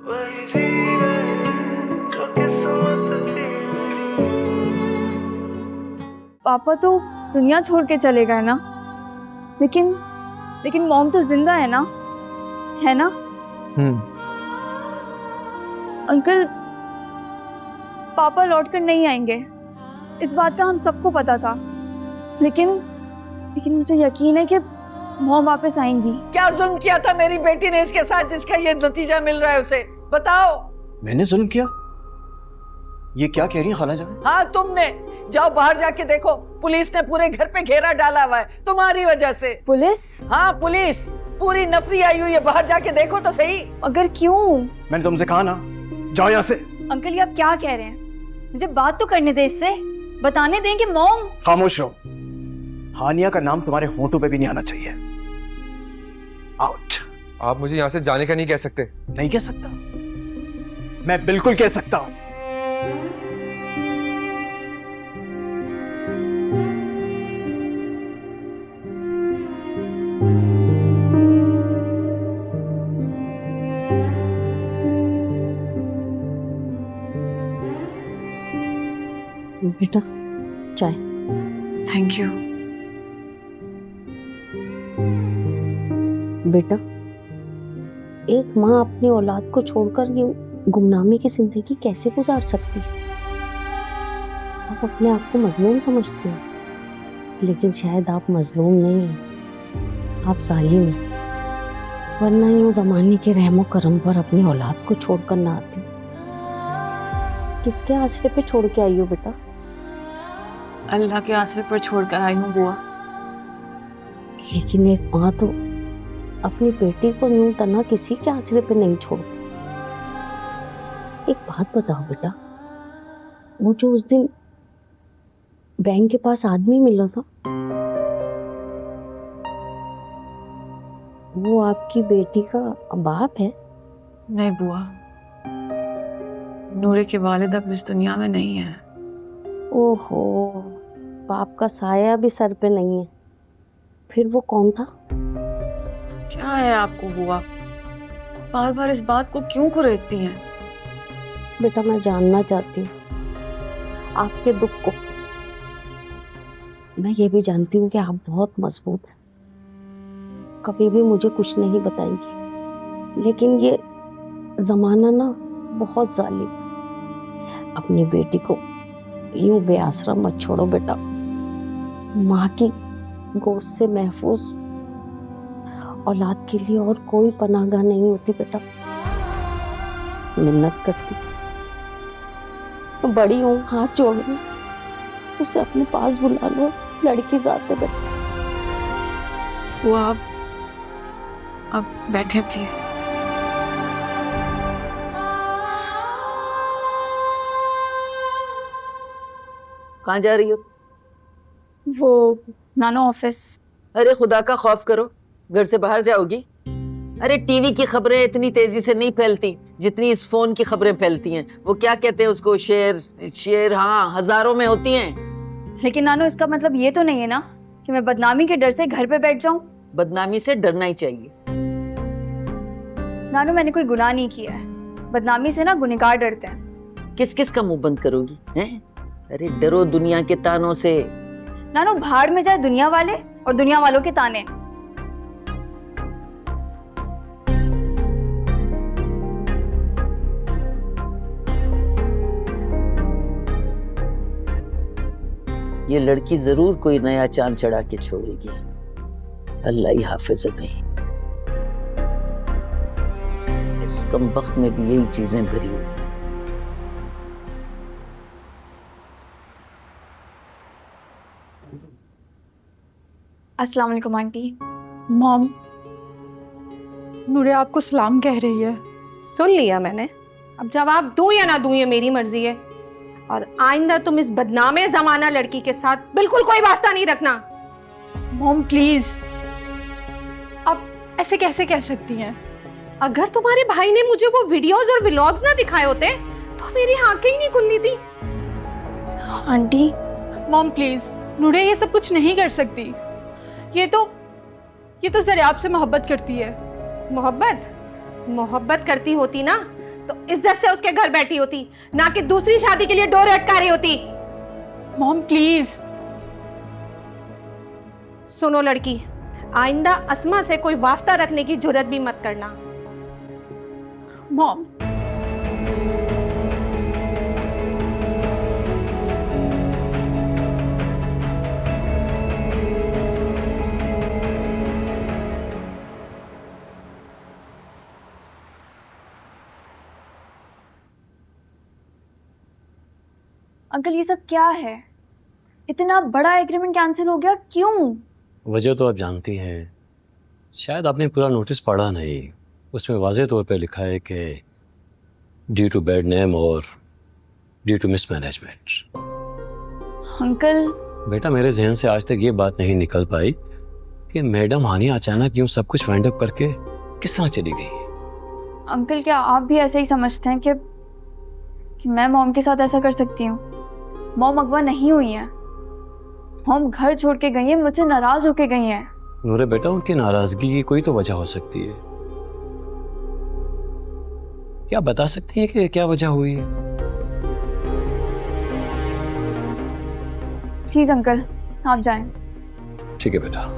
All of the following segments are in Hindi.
वही जी रहे जो किस्मत थी। पापा तो दुनिया छोड़ के चले गए ना, लेकिन मॉम तो जिंदा है ना, है ना? अंकल, पापा लौटकर नहीं आएंगे, इस बात का हम सबको पता था, लेकिन मुझे यकीन है कि मॉम वापस आएंगी। क्या जुल्म किया था मेरी बेटी ने इसके साथ जिसका ये नतीजा मिल रहा है उसे? बताओ। मैंने जुल्म किया? ये क्या कह रही है खाला जान? हाँ तुमने। जाओ बाहर जाके देखो, पुलिस ने पूरे घर पे घेरा डाला हुआ है तुम्हारी वजह से। पुलिस? हाँ पुलिस, पूरी नफरी आई हुई है, बाहर जाके देखो तो सही। अगर क्यों? मैंने तुमसे कहा ना, जाओ यहाँ से। अंकल, ये आप क्या कह रहे हैं? मुझे बात तो करने दे, इससे बताने दें कि मॉम। खामोश रहो, हानिया का नाम तुम्हारे होंठों पे भी नहीं आना चाहिए। आउट। आप मुझे यहाँ से जाने का नहीं कह सकते। नहीं कह सकता? मैं बिल्कुल कह सकता हूं। बेटा चाय। Thank you. बेटा, एक माँ अपनी औलाद को छोड़कर ये गुमनामी की जिंदगी कैसे गुजार सकती है? आप अपने आप को मजलूम समझते हो, लेकिन शायद आप मजलूम नहीं हैं, आप जालिम हैं। वरना यूं जमाने के रहमो करम पर अपनी औलाद को छोड़कर ना आती। किसके आसरे पे छोड़ के आई हो बेटा? अल्लाह के आसरे पर छोड़कर आई हूँ बुआ। लेकिन एक माँ तो अपनी बेटी को यूं तना किसी के आसरे पे नहीं छोड़ती। एक बात बताओ बेटा, वो जो उस दिन बैंक के पास आदमी मिला था, वो आपकी बेटी का बाप है? नहीं बुआ, नूरे के वालिद अब इस दुनिया में नहीं है। ओहो, बाप का साया भी सर पे नहीं है। फिर वो कौन था? क्या है आपको बुआ, बार बार इस बात को क्यों कुरेदती हैं? बेटा मैं जानना चाहती हूँ आपके दुख को। मैं ये भी जानती हूँ कि आप बहुत मजबूत हैं, कभी भी मुझे कुछ नहीं बताएंगी, लेकिन ये जमाना ना बहुत जालिम। अपनी बेटी को यूं बेआसरा मत छोड़ो बेटा। माँ की गोद से महफूज औलाद के लिए और कोई पनाहगाह नहीं होती बेटा। मिन्नत करती, बड़ी हूँ, हाथ जोड़ रही, उसे अपने पास बुला लो, लड़की जाते बेटा। बुआ आप बैठे प्लीज। कहाँ जा रही हो? वो नानो ऑफिस। अरे खुदा का खौफ करो, घर से बाहर जाओगी? अरे टीवी की खबरें इतनी तेजी से नहीं फैलती जितनी इस फोन की खबरें फैलती हैं। वो क्या कहते हैं उसको, शेर, हाँ, हजारों में होती हैं। लेकिन नानो, इसका मतलब ये तो नहीं है ना कि मैं बदनामी के डर से घर पे बैठ जाऊं? बदनामी से डरना ही चाहिए। नानो, मैंने कोई गुनाह नहीं किया है, बदनामी से ना गुनहगार डरते हैं। किस किस का मुंह बंद करोगी हैं? अरे डरो दुनिया के तानों से। नानो, भाड़ में जाए दुनिया वाले और दुनिया वालों के ताने। ये लड़की जरूर कोई नया चांद चढ़ा के छोड़ेगी। अल्लाह ही हाफिज है। इस कम वक्त में भी यही चीजें भरी हुई। अस्सलाम वालेकुम आंटी। मॉम, नूरे आपको सलाम कह रही है। सुन लिया मैंने, अब जवाब दूं या ना दूं ये मेरी मर्जी है। और आइंदा तुम इस बदनामे जमाना लड़की के साथ बिल्कुल कोई वास्ता नहीं रखना। मॉम प्लीज, आप ऐसे कैसे कह सकती हैं? अगर तुम्हारे भाई ने मुझे वो वीडियोस और व्लॉग्स ना दिखाए होते तो मेरी आंखें ही नहीं खुलनी थी। आंटी। मॉम प्लीज, नूरे ये सब कुछ नहीं कर सकती। ये तो जरा आपसे मोहब्बत करती है। मोहब्बत करती होती ना तो इज्जत से उसके घर बैठी होती, ना कि दूसरी शादी के लिए डोर अटका रही होती। Mom please. सुनो लड़की, आइंदा अस्मा से कोई वास्ता रखने की जुर्रत भी मत करना। मॉम अंकल ये सब क्या है? इतना बड़ा एग्रीमेंट कैंसिल हो गया, क्यों? वजह तो आप जानती हैं, शायद आपने पूरा नोटिस पढ़ा नहीं। उसमें वाज़ेह तौर पे लिखा है कि ड्यू टू बैड नेम और ड्यू टू मिसमैनेजमेंट। अंकल बेटा, मेरे जहन से आज तक ये बात नहीं निकल पाई कि मैडम हानिया अचानक यूँ सब कुछ वाइंड अप करके किस तरह चली गई। अंकल क्या आप भी ऐसे ही समझते हैं कि मैं मॉम के साथ ऐसा कर सकती हूँ? मॉम अगवा नहीं हुई है, मॉम घर छोड़ के गई है, मुझसे नाराज होके गई हैं। नूरे बेटा, उनकी नाराजगी की कोई तो वजह हो सकती है। क्या बता सकती हैं कि क्या वजह हुई? प्लीज अंकल आप जाएं। ठीक है बेटा।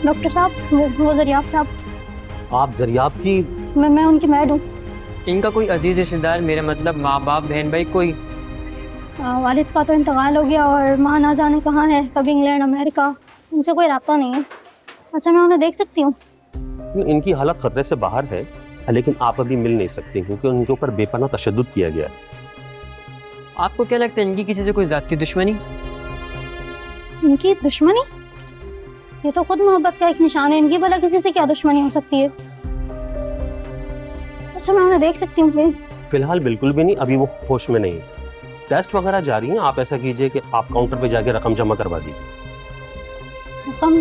डॉक्टर साहब, वो जरियाब साहब। आप जरियाब की? मैं उनकी मैड हूँ। इनका कोई अजीज रिश्तेदार, मेरा मतलब माँ बाप बहन भाई कोई? वालिद का तो इंतकाल हो गया और माँ ना जाने कहाँ है, कभी इंग्लैंड अमेरिका, उनसे कोई रब्ता नहीं है। अच्छा मैं उन्हें देख सकती हूँ? इनकी हालत खतरे से बाहर है, लेकिन आप अभी मिल नहीं सकती क्योंकि उनके ऊपर बेपनाह तशद्दुद किया गया है। आपको क्या लगता है इनकी किसी से कोई ज़ाती दुश्मनी? इनकी दुश्मनी? ये तो खुद मोहब्बत का एक निशान है, इनकी भला किसी से क्या दुश्मनी हो सकती है? अच्छा मैं उन्हें देख सकती हूँ? फिलहाल बिल्कुल भी नहीं, अभी वो होश में नहीं। टेस्ट वगैरह जारी हैं। आप ऐसा कीजिए कि आप काउंटर पे जाके रकम जमा करवा दीजिए। रकम?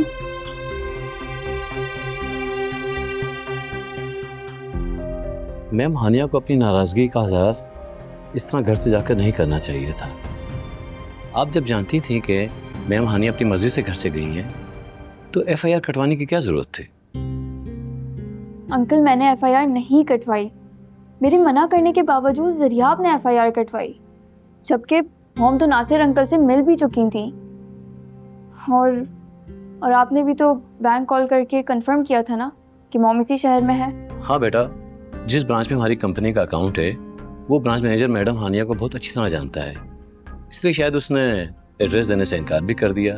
मैम, हानिया को अपनी नाराज़गी का इज़हार इस तरह घर से जाकर नहीं करना चाहिए था। आप जब जानती थी कि मैम हानिया अपनी मर्जी से घर से गई हैं, तो एफआईआर कटवाने की क्या ज़रूरत थी? अंकल मैंने एफआईआर नहीं कटवाई, मेरे मना करने के बावजूद जरियाब ने एफआईआर कटवाई, जबकि मॉम तो नासिर अंकल से मिल भी चुकी थी। और आपने भी तो बैंक कॉल करके कंफर्म किया था ना कि मॉम इसी शहर में है। हाँ बेटा, जिस ब्रांच में हमारी कंपनी का अकाउंट है वो ब्रांच मैनेजर मैडम हानिया को बहुत अच्छी तरह जानता है, इसलिए शायद उसने एड्रेस देने से इनकार भी कर दिया।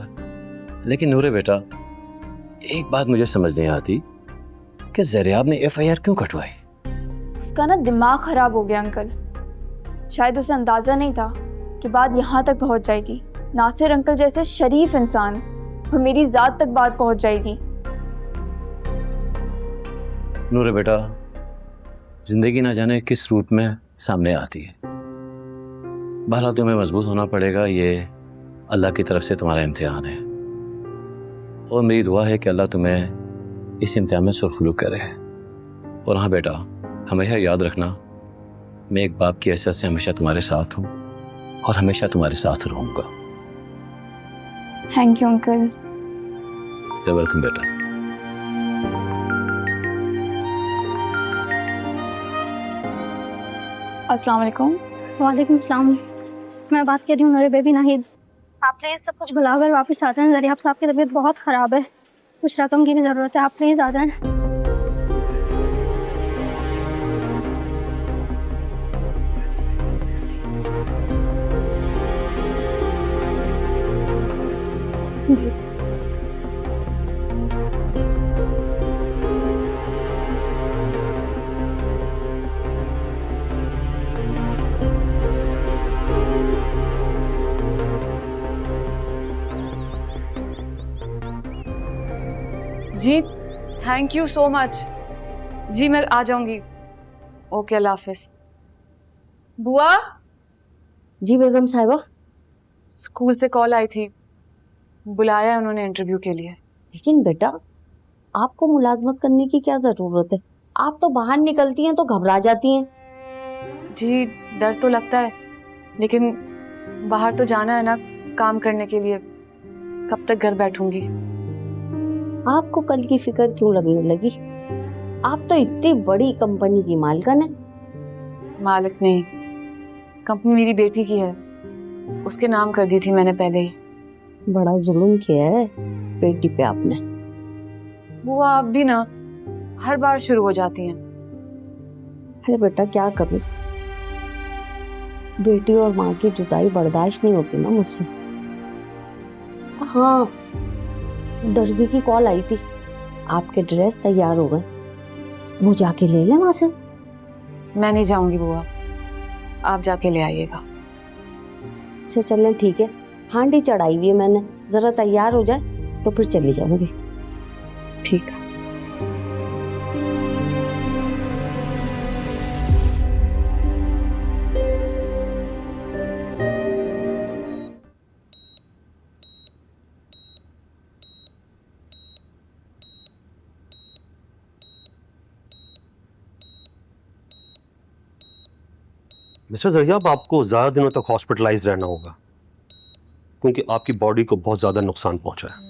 लेकिन नूरे बेटा, एक बात मुझे समझ नहीं आती कि जरियाब ने एफआईआर क्यों कटवाई? उसका ना दिमाग खराब हो गया अंकल, शायद उसे अंदाज़ा नहीं था कि बात यहाँ तक पहुँच जाएगी। नासिर अंकल जैसे शरीफ इंसान और मेरी ज़ात तक बात पहुँच जाएगी। नूरे बेटा, जिंदगी ना जाने किस रूट में सामने आती है। बहरहाल तुम्हें मजबूत होना पड़ेगा, ये अल्लाह की तरफ से तुम्हारा इम्तिहान है और मेरी दुआ है कि अल्लाह तुम्हें इस इम्तिहान में सुरखलूक करे। और हाँ बेटा, हमेशा याद रखना, मैं एक बाप की हैसियत से हमेशा तुम्हारे साथ हूँ और हमेशा तुम्हारे साथ रहूँगा। Thank you uncle. You're welcome बेटा। अस्सलाम वालेकुम। वालेकुम सलाम। मैं बात कर रही हूँ मेरे बेबी नाहिद। आप प्लीज़ सब कुछ भुलाकर वापस आ जाएं, जरियाब साहब की तबीयत बहुत ख़राब है, कुछ रकम की भी ज़रूरत है, आप प्लीज़ आ जाएं। जी जी थैंक यू सो मच। जी मैं आ जाऊंगी। ओके अल्लाह हाफिज। बुआ जी बेगम साहिबा। स्कूल से कॉल आई थी, बुलाया है उन्होंने इंटरव्यू के लिए। लेकिन बेटा आपको मुलाजमत करने की क्या जरूरत है? आप तो बाहर निकलती हैं तो घबरा जाती हैं। जी डर तो लगता है, लेकिन बाहर तो जाना है ना काम करने के लिए, कब तक घर बैठूंगी। आपको कल की फिक्र क्यों लगने लगी? आप तो इतनी बड़ी कंपनी की मालकिन है। मालिक नहीं, कंपनी मेरी बेटी की है, उसके नाम कर दी थी मैंने पहले ही। बड़ा जुल्म किया है बेटी पे आपने। बुआ आप भी ना हर बार शुरू हो जाती हैं। अरे बेटा क्या करूं, बेटी और माँ की जुदाई बर्दाश्त नहीं होती ना मुझसे। हाँ दर्जी की कॉल आई थी, आपके ड्रेस तैयार हो गए, वो जाके ले लें वहां से। मैं नहीं जाऊंगी बुआ, आप जाके ले आइएगा। अच्छा चलें ठीक है, हांडी चढ़ाई हुई है मैंने, जरा तैयार हो जाए तो फिर चली जाऊंगी। ठीक है। मिस्टर जरियाब, आपको ज़्यादा दिनों तक हॉस्पिटलाइज रहना होगा क्योंकि आपकी बॉडी को बहुत ज़्यादा नुकसान पहुंचा है।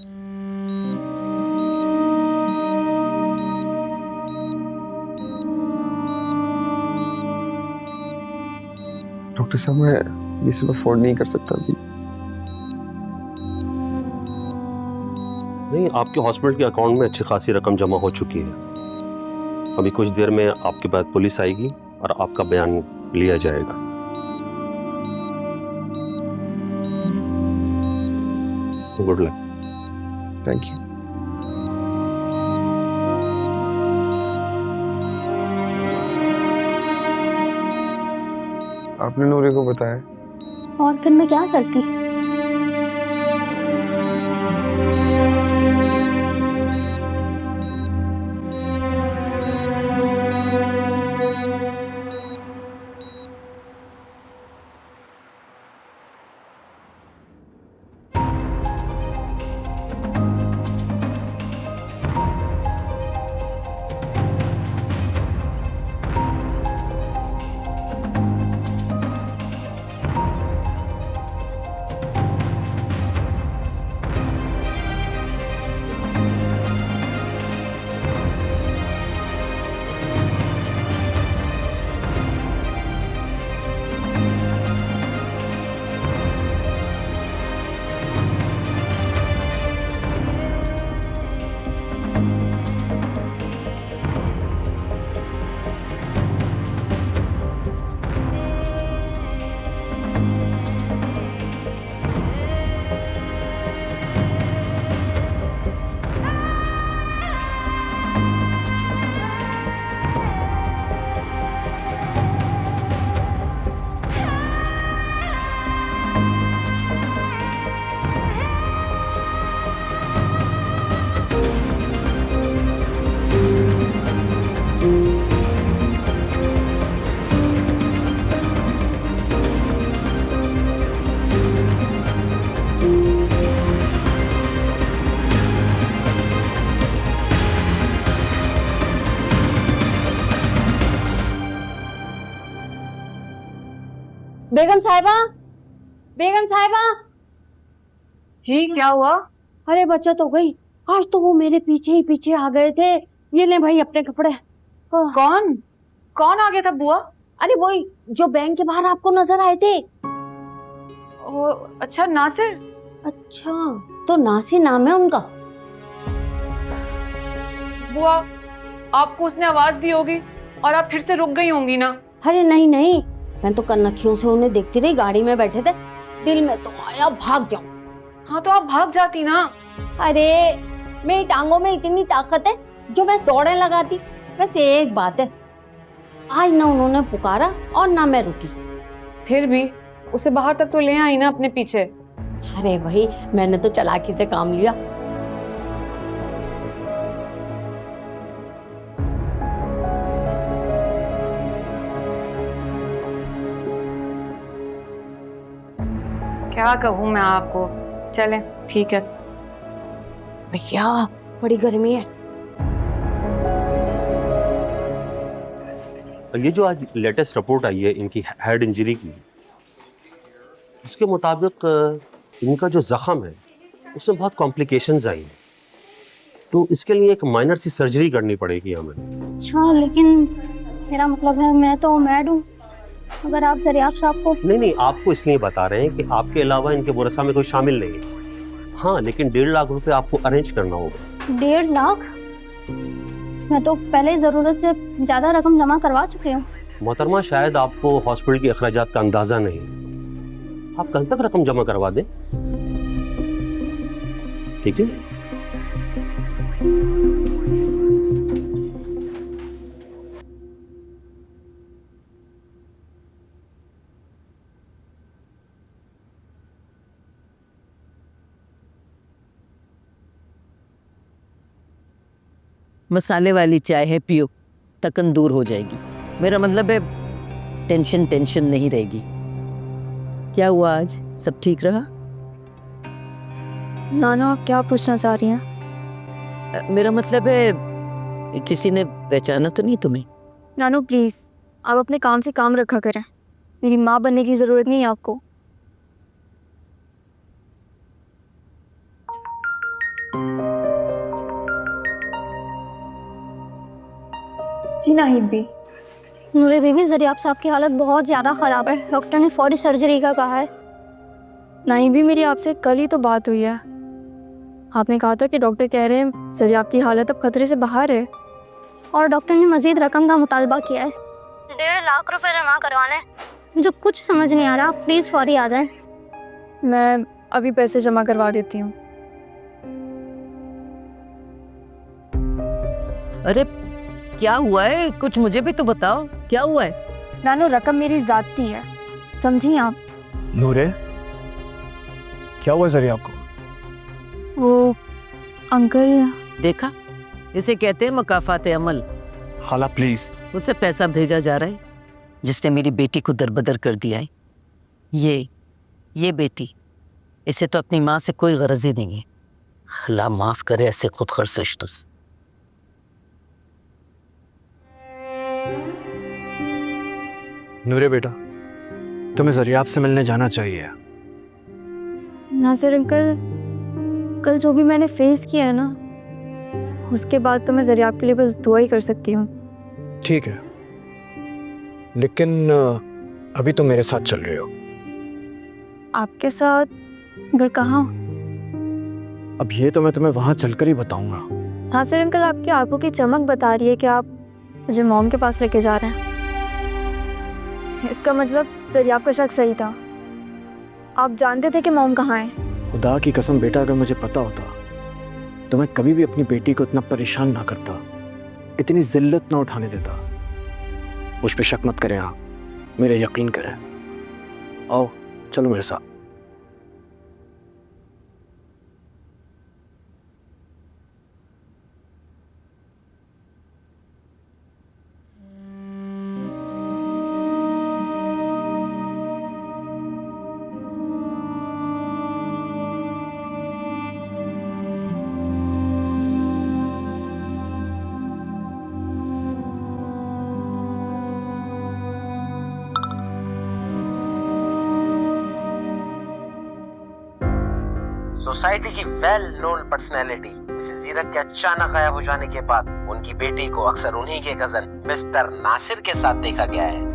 डॉक्टर साहब मैं ये सब अफोर्ड नहीं कर सकता अभी। नहीं, आपके हॉस्पिटल के अकाउंट में अच्छी खासी रकम जमा हो चुकी है। अभी कुछ देर में आपके पास पुलिस आएगी और आपका बयान लिया जाएगा। Good luck. Thank you. आपने नूरे को बताया? और फिर मैं क्या करती? बेगम साहिबा, बेगम साहिबा। जी क्या हुआ? अरे बचत हो गई, आज तो वो मेरे पीछे ही पीछे आ गए थे। ये ले भाई अपने कपड़े। कौन कौन आ गया था बुआ? अरे वही जो बैंक के बाहर आपको नजर आए थे। ओ अच्छा नासिर। अच्छा तो नासिर नाम है उनका। बुआ आपको उसने आवाज दी होगी और आप फिर से रुक गई होंगी ना? अरे नहीं नहीं, मैं तो कन्नखियों से उन्हें देखती रही, गाड़ी में बैठे थे, दिल में तो आया भाग जाऊं। हाँ तो आप भाग जाती ना। अरे मेरी टांगों में इतनी ताकत है जो मैं दौड़ने लगाती। वैसे एक बात है, आज ना उन्होंने पुकारा और ना मैं रुकी। फिर भी उसे बाहर तक तो ले आई ना अपने पीछे। अरे भाई मैंने तो चालाकी से काम लिया। क्या कहूँ मैं आपको। चलें ठीक है। भैया बड़ी गर्मी है। ये जो आज लेटेस्ट रिपोर्ट आई है इनकी हेड इंजरी की, उसके मुताबिक इनका जो जख्म है उसमें बहुत कॉम्प्लिकेशंस आई हैं, तो इसके लिए एक माइनर सी सर्जरी करनी पड़ेगी हमें। अच्छा, लेकिन मेरा मतलब है मैं तो मैड हूँ। अगर आप जरियाब साहब को नहीं, आपको इसलिए बता रहे हैं कि आपके अलावा इनके मुरसा में कोई शामिल नहीं है। हाँ, लेकिन 1.5 लाख रुपए आपको अरेंज करना होगा। 1.5 लाख? मैं तो पहले ज़रूरत से ज़्यादा रकम जमा करवा चुकी हूँ। मोहतरमा, शायद आपको हॉस्पिटल के अखराजात का अंदाजा नहीं, आप कल तक रकम जमा करवा दें, ठीक है? मसाले वाली चाय है, पियो, थकन दूर हो जाएगी। मेरा मतलब है टेंशन नहीं रहेगी। क्या हुआ आज, सब ठीक रहा? नाना, आप क्या पूछना चाह रही हैं? मेरा मतलब है किसी ने पहचाना तो नहीं तुम्हें? नानू प्लीज़, आप अपने काम से काम रखा करें। मेरी माँ बनने की ज़रूरत नहीं है आपको। जी नाहिद भी। नूरे बेबी, जरियाब साहब की हालत बहुत ज़्यादा ख़राब है। डॉक्टर ने फौरी सर्जरी का कहा है। नाहिद भी, मेरी आपसे कल ही तो बात हुई है। आपने कहा था कि डॉक्टर कह रहे हैं जरियाब की हालत अब खतरे से बाहर है। और डॉक्टर ने मज़ीद रकम का मुतालबा किया है। 1.5 लाख रुपए जमा करवाने। मुझे कुछ समझ नहीं आ रहा, आप प्लीज़ फौरी आ जाएं। मैं अभी पैसे जमा करवा देती हूँ। अरे क्या हुआ है, कुछ मुझे भी तो बताओ, क्या हुआ है? नानू, रकम मेरी ज़ाती है, समझी आप? नूरे, क्या हुआ जरिया आपको? वो अंकल। देखा, इसे कहते हैं मकाफात अमल। खाला प्लीज। उससे पैसा भेजा जा रहा है जिसने मेरी बेटी को दरबदर कर दिया है। ये बेटी, इसे तो अपनी माँ से कोई गरज ही नहीं है। अल्लाह माफ करे ऐसे खुद खर्च। नूरे बेटा, तुम्हें जरियाब से मिलने जाना चाहिए। नासिर अंकल, कल जो भी मैंने फेस किया है ना, उसके बाद तो मैं जरियाब के लिए बस दुआ ही कर सकती हूँ। ठीक है, लेकिन अभी तो मेरे साथ चल रहे हो। आपके साथ? घर कहाँ? अब ये तो मैं तुम्हें वहाँ चलकर ही बताऊंगा। नासिर अंकल, आपकी आंखों की चमक बता रही है कि आप मुझे मॉम के पास लेके जा रहे हैं। इसका मतलब जरियाब का शक सही था। आप जानते थे कि मॉम कहाँ है? खुदा की कसम बेटा, अगर मुझे पता होता तो मैं कभी भी अपनी बेटी को इतना परेशान ना करता, इतनी जिल्लत ना उठाने देता। मुझ पे शक मत करें आप, मेरे यकीन करें। आओ चलो मेरे साथ। सोसाइटी की वेल नोन पर्सनैलिटी मिसेस जीरक के अचानक गायब हो जाने के बाद उनकी बेटी को अक्सर उन्हीं के कजन मिस्टर नासिर के साथ देखा गया है।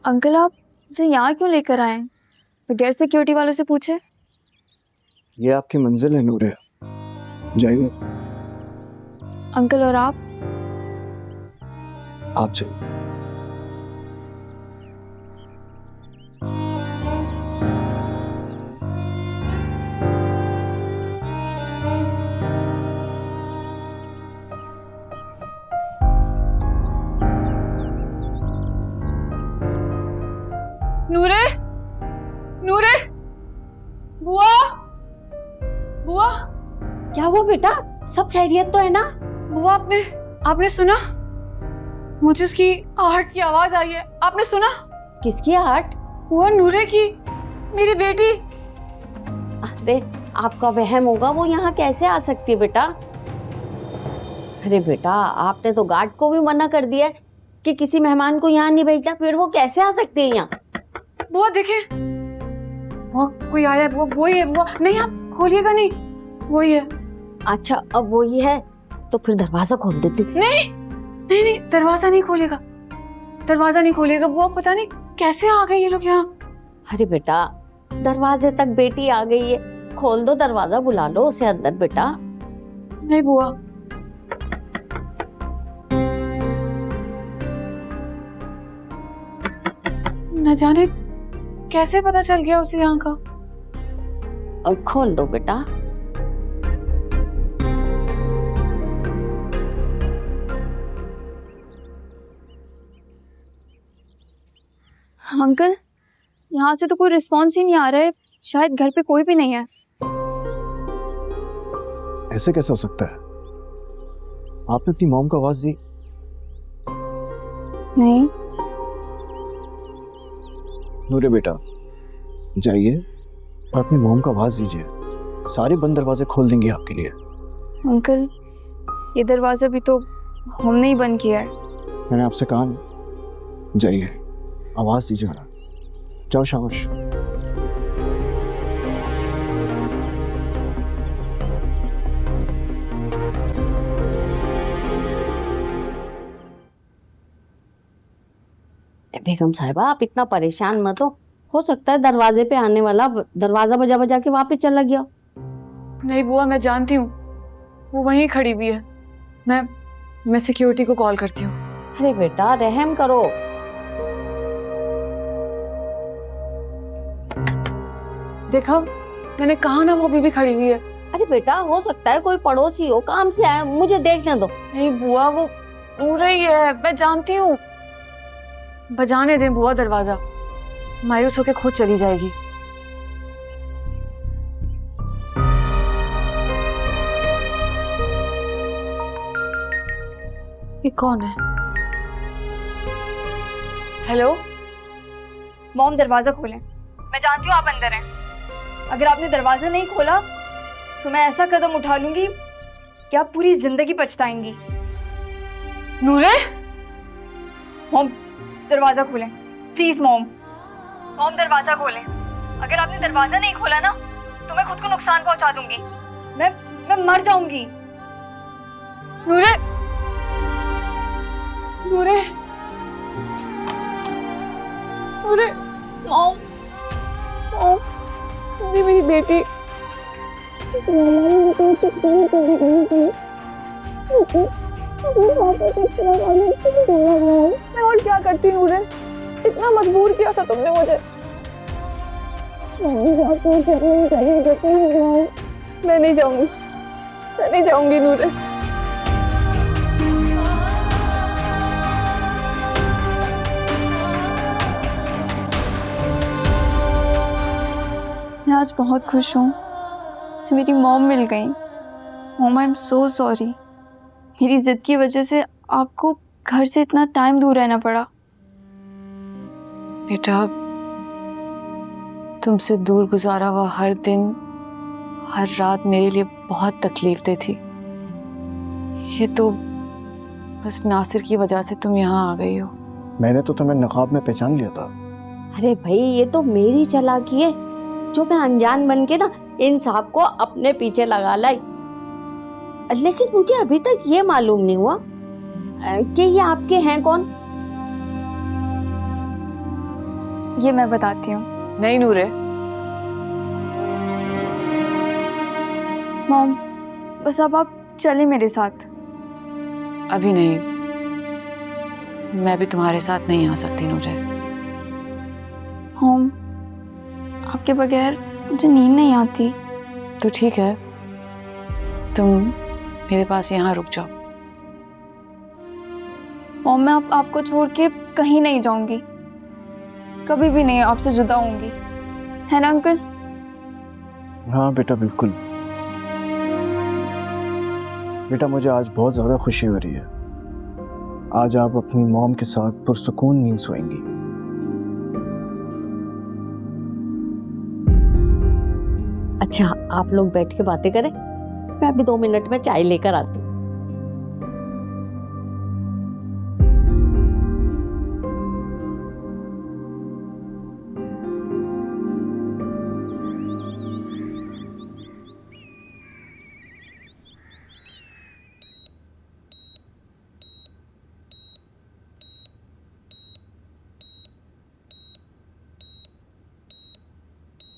अंकल, आप मुझे यहाँ क्यों लेकर आए? बगैर सिक्योरिटी वालों से पूछे? ये आपकी मंजिल है नूरे, जाइए। अंकल, और आप जाइए। बुआ, क्या हुआ बेटा? सब खैरियत तो है ना? बुआ आपने सुना? मुझे उसकी आहट की आवाज आई है। आपने सुना? किसकी आहट? बुआ, नूरे की, मेरी बेटी। अरे आपका वहम होगा, वो यहाँ कैसे आ सकती है बेटा? अरे बेटा, आपने तो गार्ड को भी मना कर दिया है कि किसी मेहमान को यहाँ नहीं भेजना, फिर वो कैसे आ सकते हैं यहाँ? बुआ देखिए, बुआ कोई आया है। बुआ वही है। बुआ नहीं, आप खोलिएगा नहीं, वही है। अच्छा, अब वो ही है तो फिर दरवाजा खोल देती हूँ। नहीं नहीं नहीं, दरवाजा नहीं खोलेगा, दरवाजा नहीं खोलेगा। बुआ पता नहीं कैसे आ गए ये लोग यहाँ। अरे बेटा, दरवाजे तक बेटी आ गई है, खोल दो दरवाजा, बुला लो उसे अंदर बेटा। नहीं बुआ, न जाने कैसे पता चल गया उसे यहाँ का। अब खोल दो बेटा। अंकल, यहाँ से तो कोई रिस्पॉन्स ही नहीं आ रहा है। शायद घर पे कोई भी नहीं है। ऐसे कैसे हो सकता है? आपने अपनी मॉम को आवाज दी? नहीं। नूरे बेटा, जाइए और अपनी मॉम को आवाज दीजिए, सारे बंद दरवाजे खोल देंगे आपके लिए। अंकल, ये दरवाजा भी तो हमने ही बंद किया है। मैंने आपसे कहा ना, जाइए आवाज दीजिए ना। जाओ, शाबाश। बेगम साहिबा, आप इतना परेशान मत हो सकता है दरवाजे पे आने वाला दरवाजा बजा बजा के वापस चला गया। नहीं बुआ, मैं जानती हूँ, वो वहीं खड़ी हुई है। मैं सिक्योरिटी को कॉल करती हूँ। अरे बेटा, रहम करो। देखा, मैंने कहा ना, वो अभी भी खड़ी हुई है। अरे बेटा, हो सकता है कोई पड़ोसी हो, काम से आया, मुझे देखने दो। नहीं बुआ, वो उड़ रही है, मैं जानती हूँ। बजाने दें बुआ दरवाजा, मायूस होके खुद चली जाएगी। ये कौन है? हेलो मॉम, दरवाजा खोलें। मैं जानती हूँ आप अंदर हैं। अगर आपने दरवाजा नहीं खोला तो मैं ऐसा कदम उठा लूंगी कि आप पूरी जिंदगी पछताएंगी। नूरे, मॉम दरवाजा खोलें प्लीज। मॉम दरवाजा खोलें। अगर आपने दरवाजा नहीं खोला ना तो मैं खुद को नुकसान पहुंचा दूंगी। मैं मर जाऊंगी। नूरे, नूरे, नूरे, मॉम, ये मेरी बेटी। मैं और क्या करती नूरे, इतना मजबूर किया था तुमने मुझे। मैं नहीं जाऊंगी नूरे। मैं आज बहुत खुश हूँ कि मेरी मॉम मिल गई। Mom, I am so sorry. मेरी जिद की वजह से आपको घर से इतना टाइम दूर रहना पड़ा। बेटा, तुमसे दूर गुजारा हुआ हर दिन, हर रात मेरे लिए बहुत तकलीफ दे थी। ये तो बस नासिर की वजह से तुम यहाँ आ गई हो। मैंने तो तुम्हें नकाब में पहचान लिया था। अरे भाई, ये तो मेरी चालाकी है जो मैं अनजान बन के ना इन साहब को अपने पीछे लगा लाई। लेकिन मुझे अभी तक ये मालूम नहीं हुआ कि ये आपके हैं कौन। ये मैं बताती हूँ। नहीं नूरे। मॉम, बस अब आप चले मेरे साथ। अभी नहीं, मैं भी तुम्हारे साथ नहीं आ सकती नूरे। मॉम, आपके बगैर मुझे नींद नहीं आती। तो ठीक है, तुम मेरे पास यहाँ रुक जाओ। मॉम, मैं आपको छोड़ के कहीं नहीं जाऊंगी, कभी भी नहीं आपसे जुदा होंगी, है ना अंकल? हाँ बेटा, बिल्कुल। बेटा मुझे आज बहुत ज़्यादा खुशी हो रही है। आज आप अपनी मॉम के साथ पुरसुकून नींद सोएंगी। अच्छा आप लोग बैठ के बातें करें, मैं अभी 2 मिनट में चाय लेकर आती हूँ।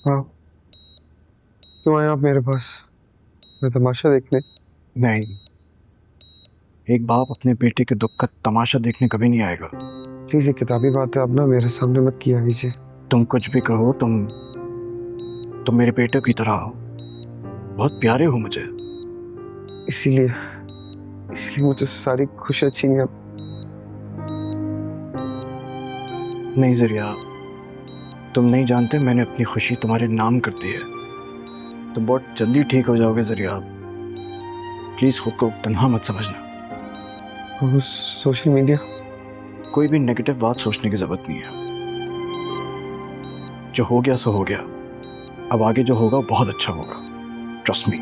हाँ, क्यों आए आप मेरे पास? मैं तमाशा देखने? नहीं, एक बाप अपने बेटे के दुख का तमाशा देखने कभी नहीं आएगा। प्लीज ये किताबी बात है आप ना मेरे सामने मत किया कीजिए। तुम कुछ भी कहो, तुम मेरे बेटे की तरह हो, बहुत प्यारे हो मुझे। इसीलिए मुझे सारी खुशियाँ छीनी अब। नहीं ज़रिया, तुम नहीं जानते मैंने अपनी खुशी तुम्हारे नाम कर दी है। तुम बहुत जल्दी ठीक हो जाओगे ज़रिया। प्लीज़ खुद को तन्हा मत समझना। और सोशल मीडिया? कोई भी नेगेटिव बात सोचने की ज़रूरत नहीं है। जो हो गया सो हो गया, अब आगे जो होगा बहुत अच्छा होगा, ट्रस्ट मी।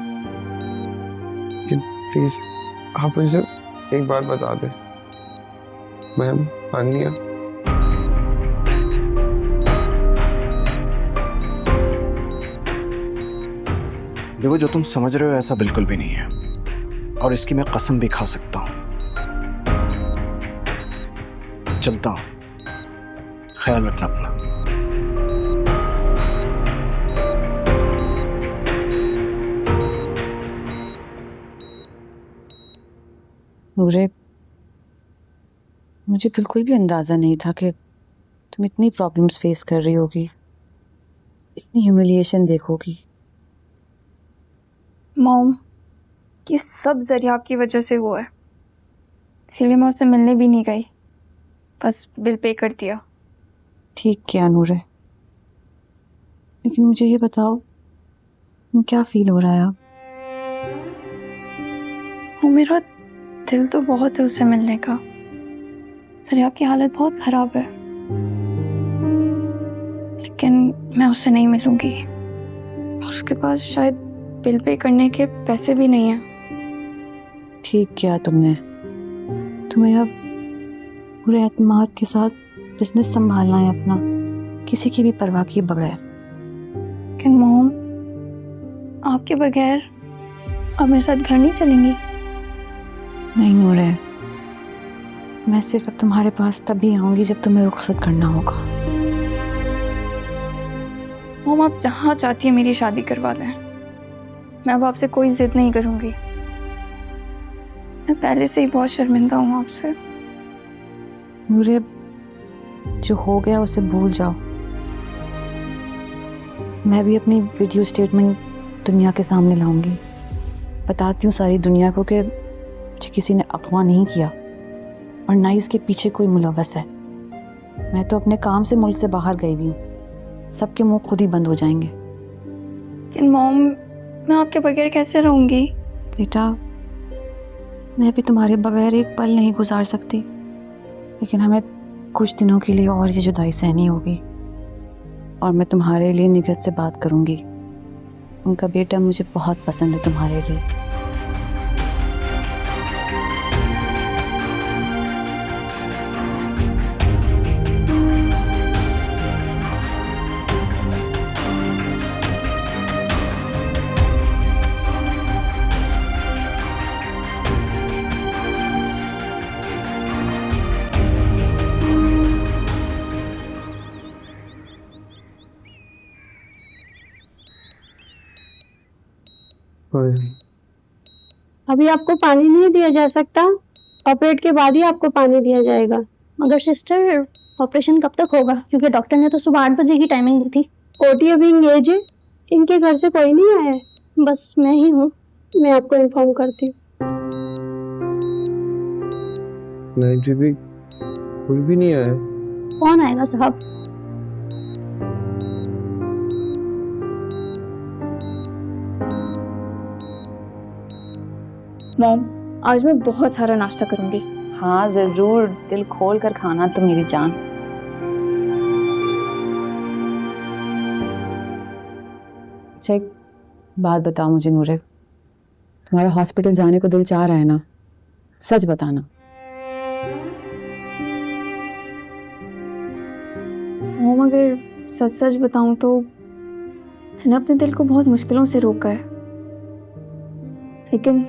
प्लीज आप मुझे एक बार बता दें। मैम आनिया, देखो जो तुम समझ रहे हो ऐसा बिल्कुल भी नहीं है, और इसकी मैं कसम भी खा सकता हूं। चलता हूं, ख्याल रखना अपना। नूरे, मुझे बिल्कुल भी अंदाजा नहीं था कि तुम इतनी प्रॉब्लम्स फेस कर रही होगी, इतनी ह्यूमिलिएशन देखोगी। मॉम, ये सब ज़रिया आपकी वजह से हुआ है, इसीलिए मैं उससे मिलने भी नहीं गई, बस बिल पे कर दिया। ठीक किया नूरे, लेकिन मुझे ये बताओ क्या फील हो रहा है अब? वो मेरा दिल तो बहुत है उससे मिलने का। ज़रिया की हालत बहुत ख़राब है, लेकिन मैं उससे नहीं मिलूंगी। उसके पास शायद बिल पे करने के पैसे भी नहीं हैं। ठीक किया तुमने। तुम्हें अब पूरे एतमाद के साथ बिजनेस संभालना है अपना, किसी की भी परवाह किए बगैर। लेकिन मॉम, आपके बगैर आप मेरे साथ घर नहीं चलेंगी? नहीं नूरे, मैं सिर्फ अब तुम्हारे पास तभी आऊंगी जब तुम्हें रुखसत करना होगा। मॉम, आप जहाँ चाहती है मेरी शादी करवा दें, मैं अब आपसे कोई जिद नहीं करूंगी। मैं पहले से ही बहुत शर्मिंदा हूँ आपसे। नूरे, जो हो गया उसे भूल जाओ। मैं भी अपनी वीडियो स्टेटमेंट दुनिया के सामने लाऊंगी, बताती हूँ सारी दुनिया को कि मुझे किसी ने अगवा नहीं किया और ना ही इसके पीछे कोई मुलव्वस है। मैं तो अपने काम से मुल्क से बाहर गई हुई हूँ, सबके मुंह खुद ही बंद हो जाएंगे। लेकिन मॉम, मैं आपके बगैर कैसे रहूंगी? बेटा, मैं भी तुम्हारे बगैर एक पल नहीं गुजार सकती, लेकिन हमें कुछ दिनों के लिए और ये जुदाई सहनी होगी। और मैं तुम्हारे लिए निगत से बात करूंगी। उनका बेटा मुझे बहुत पसंद है तुम्हारे लिए। अभी आपको पानी नहीं दिया जा सकता, ऑपरेट के बाद ही आपको पानी दिया जाएगा। मगर सिस्टर, ऑपरेशन कब तक होगा? क्योंकि डॉक्टर ने तो सुबह 8 बजे की टाइमिंग दी थी। ओटी अभी इंगेज है, इनके घर से कोई नहीं आया है, बस मैं ही हूँ। मैं आपको इन्फॉर्म करती हूँ। नहीं बीबी, कोई भी नहीं आया। कौन आएगा साहब? मॉम, आज मैं बहुत सारा नाश्ता करूंगी। हाँ ज़रूर, दिल खोल कर खाना तो मेरी जान। अच्छा एक बात बताओ मुझे नूरे, तुम्हारा हॉस्पिटल जाने को दिल चाह रहा है ना? सच बताना। मोम अगर सच सच बताऊं तो मैंने अपने दिल को बहुत मुश्किलों से रोका है, लेकिन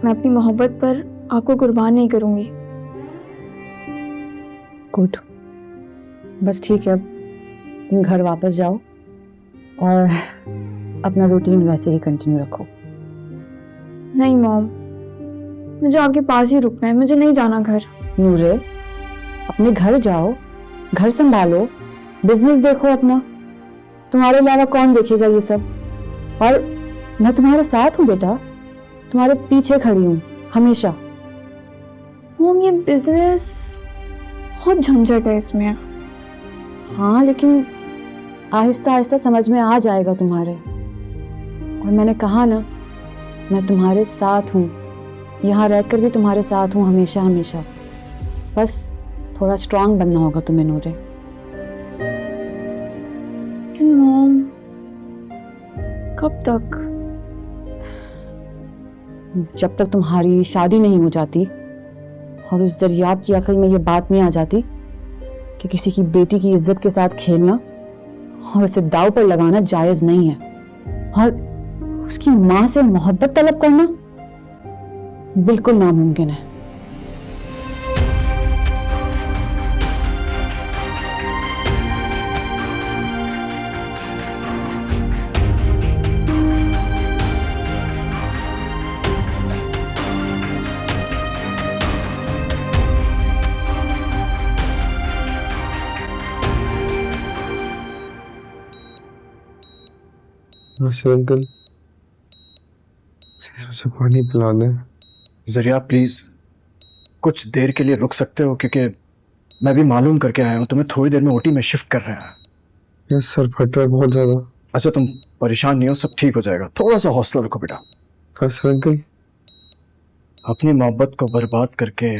मैं अपनी मोहब्बत पर आपको कुर्बान नहीं करूंगी। गुड, बस ठीक है, अब तुम घर वापस जाओ और अपना रूटीन वैसे ही कंटिन्यू रखो। नहीं मॉम, मुझे आपके पास ही रुकना है, मुझे नहीं जाना घर। नूरे, अपने घर जाओ, घर संभालो, बिजनेस देखो अपना, तुम्हारे अलावा कौन देखेगा ये सब? और मैं तुम्हारे साथ हूँ बेटा, तुम्हारे पीछे खड़ी हूँ हमेशा। मॉम ये बिजनेस बहुत झंझट है इसमें। हाँ लेकिन आहिस्ता आहिस्ता समझ में आ जाएगा तुम्हारे। और मैंने कहा ना, मैं तुम्हारे साथ हूँ, यहाँ रहकर भी तुम्हारे साथ हूँ हमेशा हमेशा। बस थोड़ा स्ट्रांग बनना होगा तुम्हें नूरे। मॉम कब तक? जब तक तुम्हारी शादी नहीं हो जाती और उस दरियाब की अकल में ये बात नहीं आ जाती कि किसी की बेटी की इज्जत के साथ खेलना और उसे दाव पर लगाना जायज नहीं है, और उसकी माँ से मोहब्बत तलब करना बिल्कुल नामुमकिन है। नासिर अंकल, प्लीज मुझे पानी पिला दें। जरिया प्लीज कुछ देर के लिए रुक सकते हो, क्योंकि मैं भी मालूम करके आया हूँ तुम्हें थोड़ी देर में ओटी में शिफ्ट कर रहे हैं। मेरा सर फट रहा है बहुत ज्यादा। अच्छा तुम परेशान नहीं हो, सब ठीक हो जाएगा, थोड़ा सा हौसला रखो बेटा। नासिर अंकल, अपनी मोहब्बत को बर्बाद करके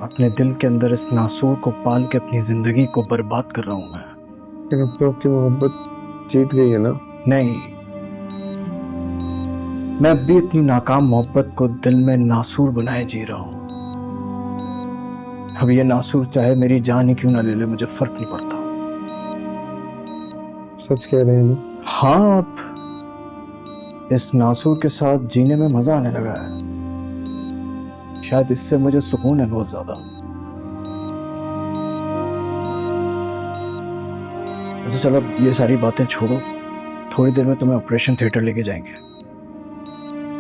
अपने दिल के अंदर इस नासूर को पाल के अपनी जिंदगी को बर्बाद कर रहा हूं मैं। लेकिन अब तो आपकी मोहब्बत जीत गई है ना? नहीं, मैं भी अपनी नाकाम मोहब्बत को दिल में नासूर बनाए जी रहा हूं। अब ये नासूर चाहे मेरी जान ही क्यों ना ले ले, मुझे फर्क नहीं पड़ता। सच कह रहे हैं ना? हाँ, अब इस नासूर के साथ जीने में मजा आने लगा है, शायद इससे मुझे सुकून है बहुत ज्यादा। अच्छा चलो ये सारी बातें छोड़ो, थोड़ी देर में तुम्हें ऑपरेशन थिएटर लेके जाएंगे।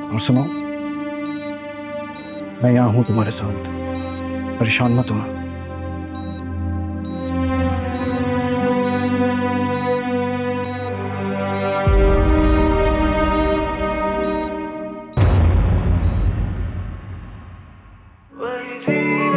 और सुनो, मैं यहाँ हूँ तुम्हारे साथ, परेशान मत होना। वही जीना